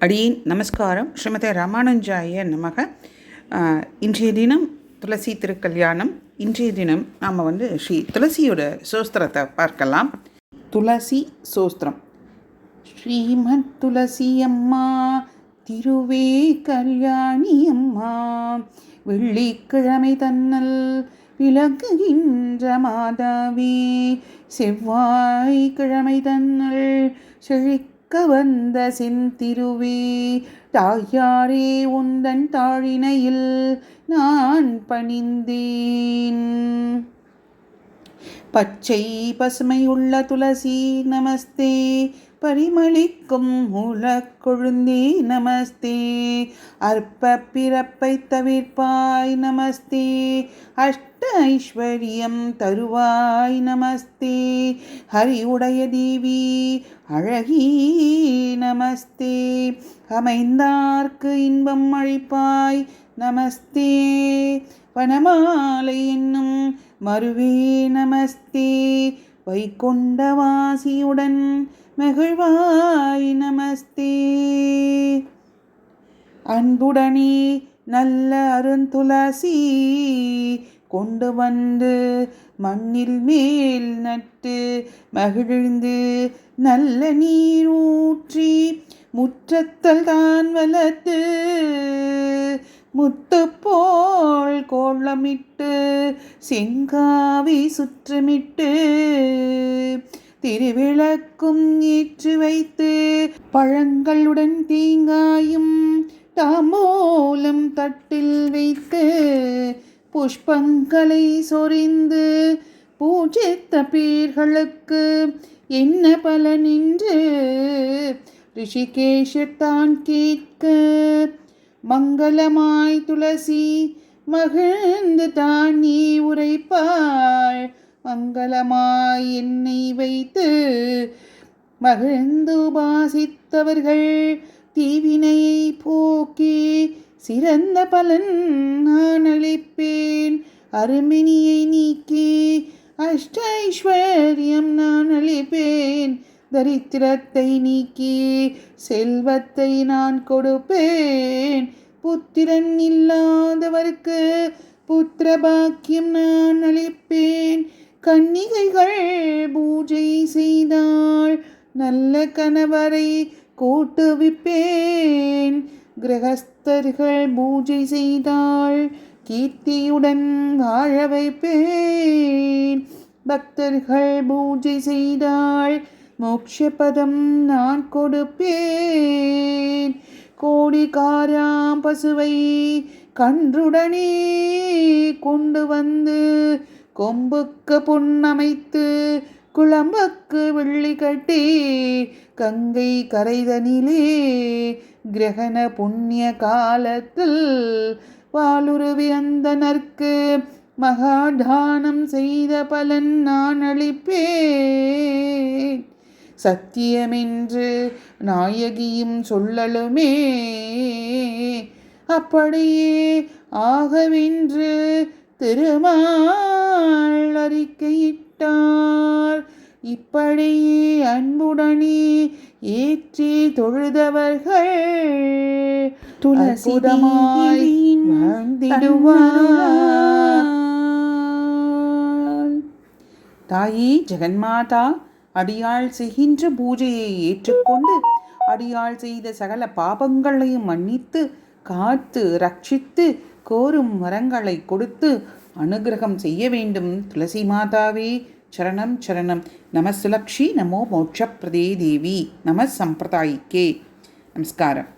அடியேன் நமஸ்காரம். ஸ்ரீமதே ராமானுஜாய நமக. இன்றைய தினம் துளசி திருக்கல்யாணம். இன்றைய தினம் நாம் ஸ்ரீ துளசியோட சோஸ்திரத்தை பார்க்கலாம். துளசி சோஸ்திரம். ஸ்ரீமத் துளசி அம்மா திருவே கல்யாணி அம்மா, வெள்ளிக்கிழமை தன்னல் விளக்குகின்ற மாதாவே, செவ்வாய்க்கிழமை தன்னல் செழிக்க வந்த செந்திருவே, தாயாரே உந்தன் தாழினையில் நான் பணிந்தேன். பச்சை பசுமையுள்ள துளசி நமஸ்தே, பரிமளிக்கும் மூலக்கொழுந்தே நமஸ்தே, அற்ப பிறப்பை தவிர்ப்பாய் நமஸ்தே, அஷ்ட ஐஸ்வர்யம் தருவாய் நமஸ்தே, ஹரி உடைய தேவி அழகி நமஸ்தே, அமைந்தார்க்கு இன்பம் அளிப்பாய் நமஸ்தே, வனமாலை என்னும் மருவே நமஸ்தே, வைகுண்டவாசியுடன் மகிழ்வாய் நமஸ்தே. அன்புடனே நல்ல அருந்துளசி கொண்டு வந்து மண்ணில் மேல் நட்டு மகிழ்ந்து நல்ல நீர் ஊற்றி முற்றத்தல் தான் வளர்த்து முத்துப்போல் கோலமிட்டு செங்காவி சுற்றமிட்டு திருவிளக்கும் ஏற்றி வைத்து பழங்களுடன் தேங்காயும் தாம்பூலம் தட்டில் வைத்து புஷ்பங்களை சொரிந்து பூஜித்த பேர்களுக்கு என்ன பலன் என்று ரிஷிகேஷத்தான் கேட்க, மங்களமாய் துளசி மகிழ்ந்து தான் நீ உரைப்பாள், மங்களமாய் என்னை வைத்து மகிழ்ந்து உபாசித்தவர்கள் தீவினையை போக்கி சிறந்த பலன் நான் அளிப்பேன், அருமினியை நீக்கி அஷ்ட ஐஸ்வர்யம் நான் அளிப்பேன், தரித்திரத்தை நீக்கி செல்வத்தை நான் கொடுப்பேன், புத்திரன் இல்லாதவருக்கு புத்திர பாக்கியம் நான் அளிப்பேன், கன்னிகைகள் பூஜை செய்தால் நல்ல கணவரை கூட்டுவிப்பேன், கிரகஸ்தர்கள் பூஜை செய்தால் கீர்த்தியுடன் வாழ வைப்பேன், பக்தர்கள் பூஜை செய்தால் மோட்சபதம் நான் கொடுப்பேன், கோடிக்காராம் பசுவை கன்றுடனே கொண்டு வந்து கொம்புக்கு பொன்னமைத்து குழம்புக்கு வெள்ளி கட்டி கங்கை கரைதனிலே கிரகண புண்ணிய காலத்தில் வாளுருவி அந்தனர்க்கு மகாதானம் செய்த பலன் நான் அளிப்பேன், சத்தியமென்று நாயகியும் சொல்லலுமே அப்படியே ஆகவென்று திருமால் அறிக்கையிட்டார், இப்படியே அன்புடனே ஏற்றி தொழுதவர்கள் துளசிதமாய் வாழ்ந்திடுவார். தாயே ஜெகன்மாதா, அடியாள் செய்கின்ற பூஜையை ஏற்றுக்கொண்டு அடியாள் செய்த சகல பாபங்களையும் மன்னித்து காத்து ரட்சித்து கோரும் வரங்களை கொடுத்து அனுகிரகம் செய்ய வேண்டும். துளசி மாதாவே சரணம் சரணம். நம சுலக்ஷி நமோ மோட்சப்பிரதே தேவி. நம சம்பிரதாயிக்கே. நமஸ்காரம்.